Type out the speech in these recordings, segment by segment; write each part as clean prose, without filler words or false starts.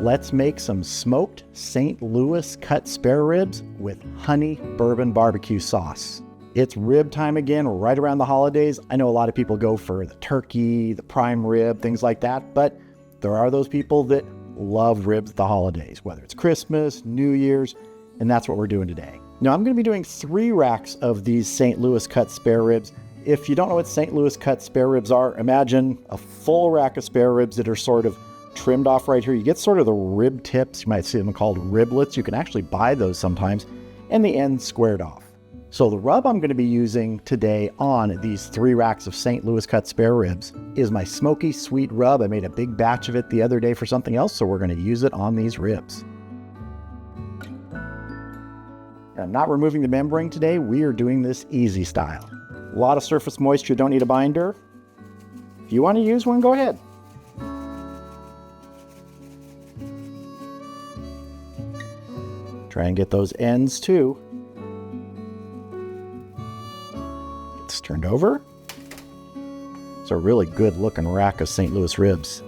Let's make some smoked St. Louis cut spare ribs with Honey Bourbon BBQ Sauce. It's rib time again, right around the holidays. I know a lot of people go for the turkey, the prime rib, things like that, but there are those people that love ribs at the holidays, whether it's Christmas, New Year's, and that's what we're doing today. Now I'm going to be doing 3 racks of these St. Louis cut spare ribs. If you don't know what St. Louis cut spare ribs are, imagine a full rack of spare ribs that are sort of trimmed off right here. You get sort of the rib tips. You might see them called riblets. You can actually buy those sometimes, and the ends squared off. So the rub I'm going to be using today on these 3 racks of St. Louis cut spare ribs is my Smoky Sweet Rub. I made a big batch of it the other day for something else, so we're going to use it on these ribs. And I'm not removing the membrane today. We are doing this easy style. A lot of surface moisture, don't need a binder. If you want to use one, go ahead. Try and get those ends too. It's turned over. It's a really good looking rack of St. Louis ribs.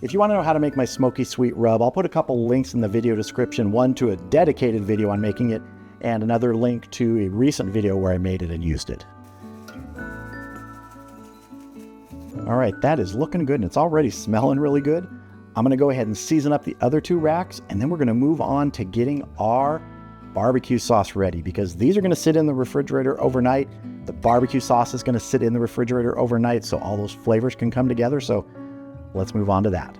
If you want to know how to make my Smoky Sweet Rub, I'll put a couple links in the video description, one to a dedicated video on making it, and another link to a recent video where I made it and used it. All right, that is looking good, and it's already smelling really good. I'm going to go ahead and season up the other 2 racks, and then we're going to move on to getting our barbecue sauce ready, because these are going to sit in the refrigerator overnight. The barbecue sauce is going to sit in the refrigerator overnight, so all those flavors can come together. So let's move on to that.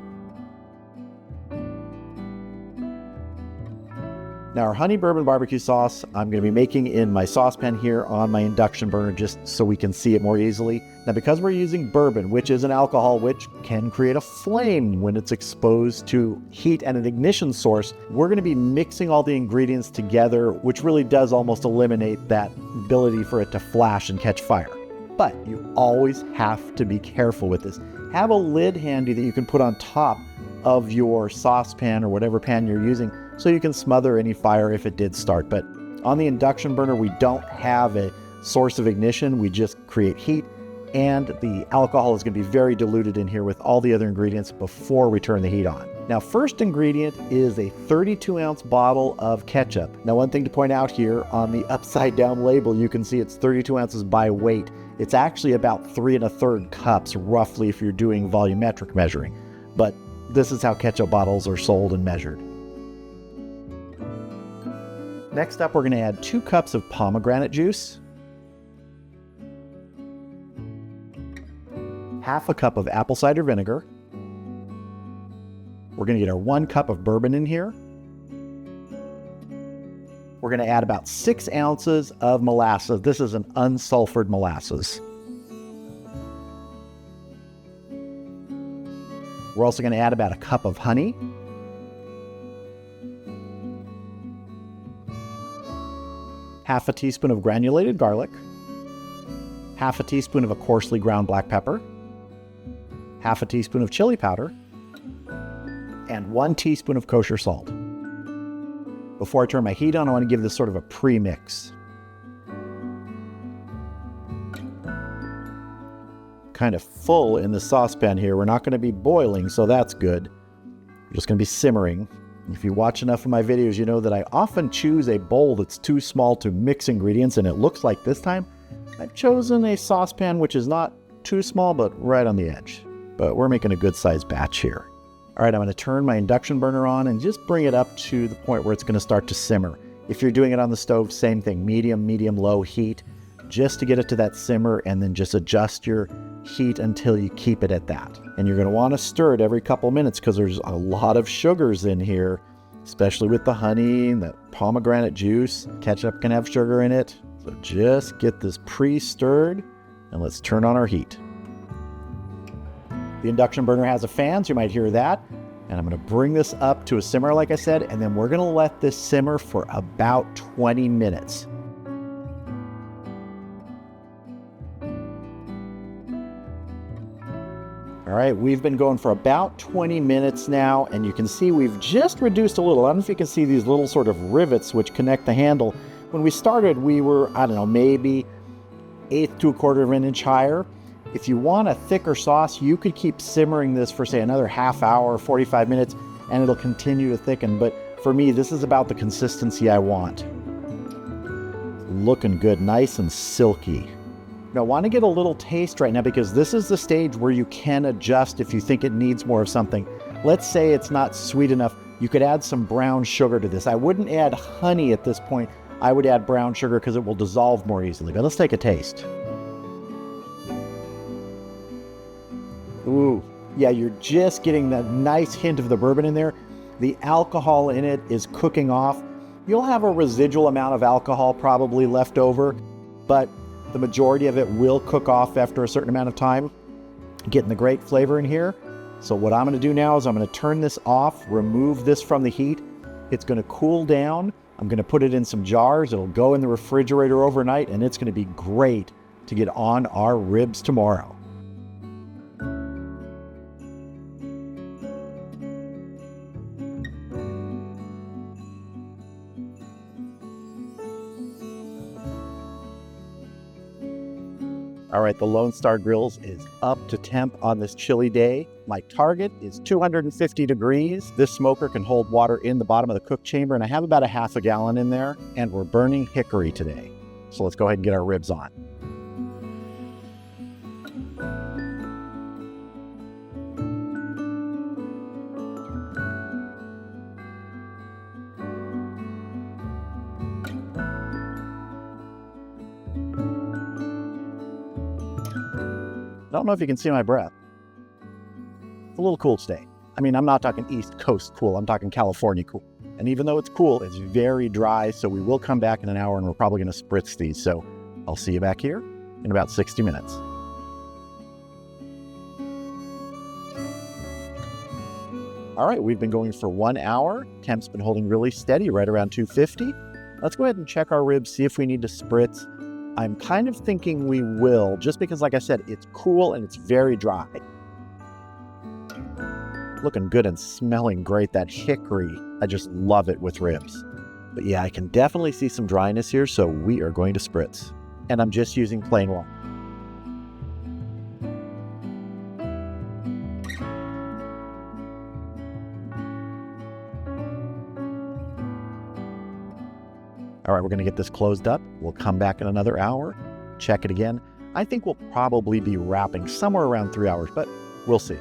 Now our Honey Bourbon BBQ Sauce, I'm going to be making in my saucepan here on my induction burner just so we can see it more easily. Now because we're using bourbon, which is an alcohol which can create a flame when it's exposed to heat and an ignition source, we're going to be mixing all the ingredients together, which really does almost eliminate that ability for it to flash and catch fire. But you always have to be careful with this. Have a lid handy that you can put on top of your saucepan or whatever pan you're using, so you can smother any fire if it did start. But on the induction burner, we don't have a source of ignition. We just create heat, and the alcohol is going to be very diluted in here with all the other ingredients before we turn the heat on. Now, first ingredient is a 32-ounce bottle of ketchup. Now, one thing to point out here, on the upside down label, you can see it's 32 ounces by weight. It's actually about 3 1/3 cups, roughly, if you're doing volumetric measuring. But this is how ketchup bottles are sold and measured. Next up, we're going to add 2 cups of pomegranate juice, half a cup of apple cider vinegar. We're going to get our 1 cup of bourbon in here. We're going to add about 6 ounces of molasses. This is an unsulfured molasses. We're also going to add about a cup of honey. Half a teaspoon of granulated garlic. Half a teaspoon of a coarsely ground black pepper. Half a teaspoon of chili powder. And 1 teaspoon of kosher salt. Before I turn my heat on, I want to give this sort of a pre-mix. Kind of full in the saucepan here. We're not going to be boiling, so that's good. We're just going to be simmering. If you watch enough of my videos, you know that I often choose a bowl that's too small to mix ingredients, and it looks like this time I've chosen a saucepan which is not too small, but right on the edge. But we're making a good sized batch here. All right, I'm going to turn my induction burner on and just bring it up to the point where it's going to start to simmer. If you're doing it on the stove, same thing, medium, low heat, just to get it to that simmer, and then just adjust your heat until you keep it at that. And you're going to want to stir it every couple minutes because there's a lot of sugars in here, especially with the honey and the pomegranate juice. Ketchup can have sugar in it. So just get this pre-stirred, and let's turn on our heat. The induction burner has a fan, so you might hear that. And I'm going to bring this up to a simmer, like I said, and then we're going to let this simmer for about 20 minutes. All right, we've been going for about 20 minutes now, and you can see we've just reduced a little. I don't know if you can see these little sort of rivets which connect the handle. When we started, we were, I don't know, maybe 1/8 to 1/4 of an inch higher. If you want a thicker sauce, you could keep simmering this for, say, another half hour, 45 minutes, and it'll continue to thicken. But for me, this is about the consistency I want. Looking good, nice and silky. Now, I want to get a little taste right now because this is the stage where you can adjust if you think it needs more of something. Let's say it's not sweet enough. You could add some brown sugar to this. I wouldn't add honey at this point. I would add brown sugar because it will dissolve more easily. But let's take a taste. Ooh, yeah, you're just getting that nice hint of the bourbon in there. The alcohol in it is cooking off. You'll have a residual amount of alcohol probably left over, but the majority of it will cook off after a certain amount of time, getting the great flavor in here. So what I'm going to do now is I'm going to turn this off, remove this from the heat. It's going to cool down. I'm going to put it in some jars. It'll go in the refrigerator overnight, and it's going to be great to get on our ribs tomorrow. All right, the Lone Star Grills is up to temp on this chilly day. My target is 250 degrees. This smoker can hold water in the bottom of the cook chamber, and I have about a half a gallon in there, and we're burning hickory today. So let's go ahead and get our ribs on. I don't know if you can see my breath. It's a little cool today. I mean, I'm not talking East Coast cool, I'm talking California cool. And even though it's cool, it's very dry, so we will come back in an hour and we're probably gonna spritz these. So I'll see you back here in about 60 minutes. All right, we've been going for 1 hour. Temp's been holding really steady, right around 250. Let's go ahead and check our ribs, see if we need to spritz. I'm kind of thinking we will, just because, like I said, it's cool and it's very dry. Looking good and smelling great. That hickory, I just love it with ribs. But yeah, I can definitely see some dryness here, so we are going to spritz. And I'm just using plain water. All right, we're going to get this closed up. We'll come back in another hour, check it again. I think we'll probably be wrapping somewhere around 3 hours, but we'll see.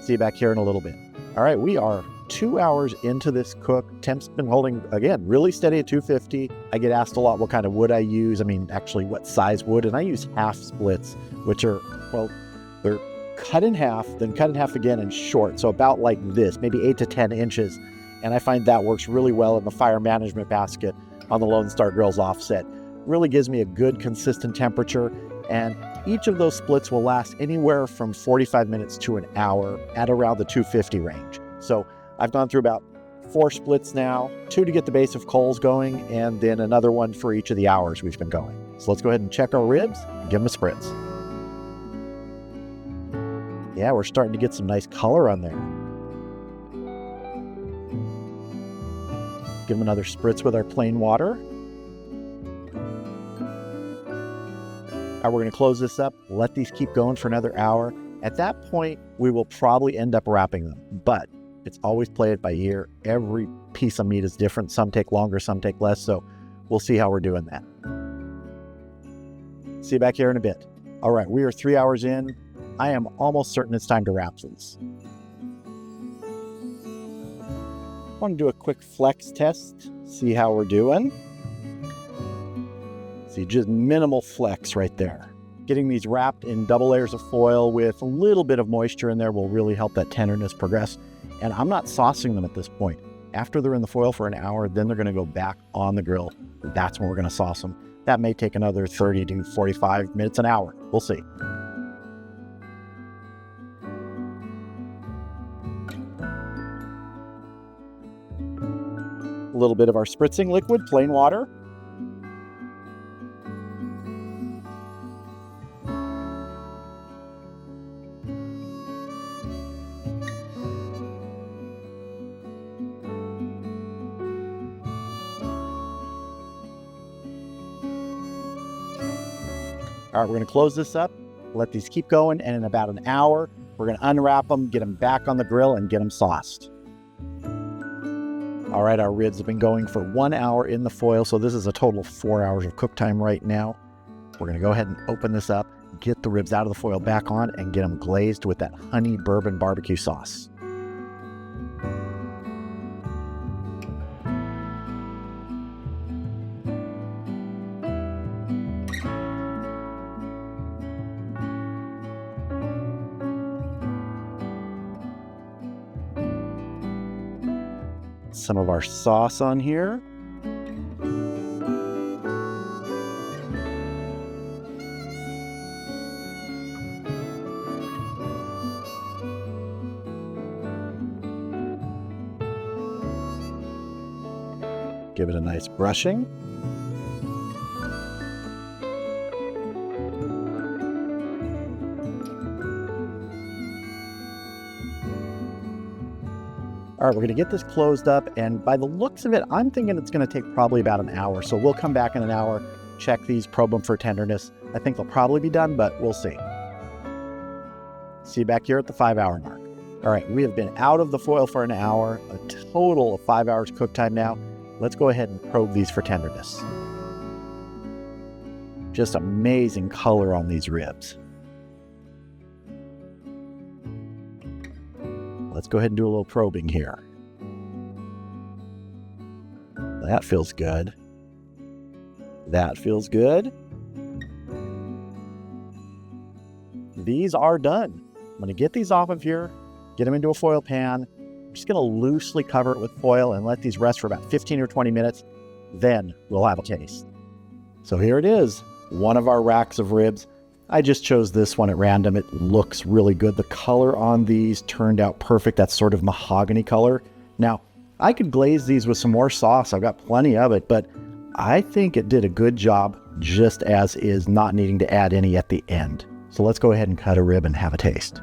See you back here in a little bit. All right, we are 2 hours into this cook. Temp's been holding, again, really steady at 250. I get asked a lot what kind of wood I use. I mean, actually, what size wood, and I use half splits, which are, well, they're cut in half, then cut in half again and short, so about like this, maybe 8 to 10 inches. And I find that works really well in the fire management basket on the Lone Star Grill's offset. Really gives me a good consistent temperature, and each of those splits will last anywhere from 45 minutes to an hour at around the 250 range. So I've gone through about 4 splits now, 2 to get the base of coals going, and then another one for each of the hours we've been going. So let's go ahead and check our ribs and give them a spritz. Yeah, we're starting to get some nice color on there. Give them another spritz with our plain water. All right, we're going to close this up, let these keep going for another hour. At that point, we will probably end up wrapping them, but it's always play it by ear. Every piece of meat is different. Some take longer, some take less, so we'll see how we're doing that. See you back here in a bit. All right, we are 3 hours in. I am almost certain it's time to wrap these. I want to do a quick flex test, see how we're doing. See, just minimal flex right there. Getting these wrapped in double layers of foil with a little bit of moisture in there will really help that tenderness progress. And I'm not saucing them at this point. After they're in the foil for an hour, then they're going to go back on the grill. That's when we're going to sauce them. That may take another 30 to 45 minutes, an hour. We'll see. A little bit of our spritzing liquid, plain water. All right, we're gonna close this up, let these keep going, and in about an hour, we're gonna unwrap them, get them back on the grill, and get them sauced. All right, our ribs have been going for 1 hour in the foil, so this is a total of 4 hours of cook time right now. We're gonna go ahead and open this up, get the ribs out of the foil back on, and get them glazed with that Honey Bourbon BBQ Sauce. Some of our sauce on here. Give it a nice brushing. All right, we're gonna get this closed up, and by the looks of it, I'm thinking it's gonna take probably about an hour. So we'll come back in an hour, check these, probe them for tenderness. I think they'll probably be done, but we'll see. See you back here at the 5-hour mark. All right, we have been out of the foil for an hour, a total of 5 hours cook time now. Let's go ahead and probe these for tenderness. Just amazing color on these ribs. Let's go ahead and do a little probing here. That feels good. That feels good. These are done. I'm going to get these off of here, get them into a foil pan. I'm just going to loosely cover it with foil and let these rest for about 15 or 20 minutes. Then we'll have a taste. So here it is, one of our racks of ribs. I just chose this one at random. It looks really good. The color on these turned out perfect. That's sort of mahogany color. Now, I could glaze these with some more sauce. I've got plenty of it, but I think it did a good job just as is, not needing to add any at the end. So let's go ahead and cut a rib and have a taste.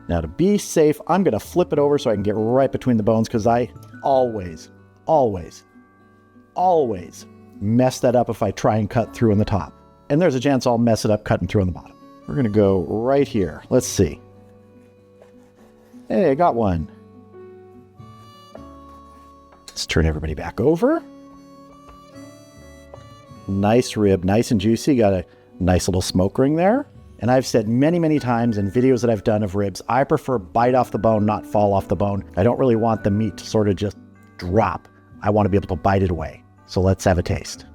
Now, to be safe, I'm going to flip it over so I can get right between the bones, because I always mess that up if I try and cut through in the top. And there's a chance I'll mess it up cutting through on the bottom. We're going to go right here. Let's see. Hey, I got one. Let's turn everybody back over. Nice rib, nice and juicy. Got a nice little smoke ring there. And I've said many, many times in videos that I've done of ribs, I prefer bite off the bone, not fall off the bone. I don't really want the meat to sort of just drop. I want to be able to bite it away. So let's have a taste.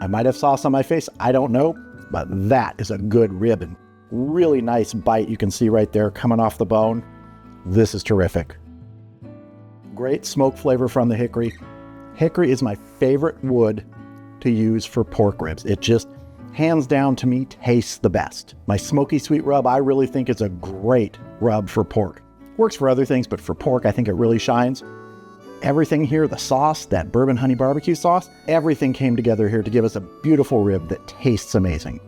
I might have sauce on my face, I don't know, but that is a good rib and really nice bite. You can see right there coming off the bone. This is terrific. Great smoke flavor from the hickory. Hickory is my favorite wood to use for pork ribs. It just, hands down to me, tastes the best. My Smoky Sweet Rub, I really think is a great rub for pork. Works for other things, but for pork, I think it really shines. Everything here, the sauce, that bourbon honey barbecue sauce, everything came together here to give us a beautiful rib that tastes amazing.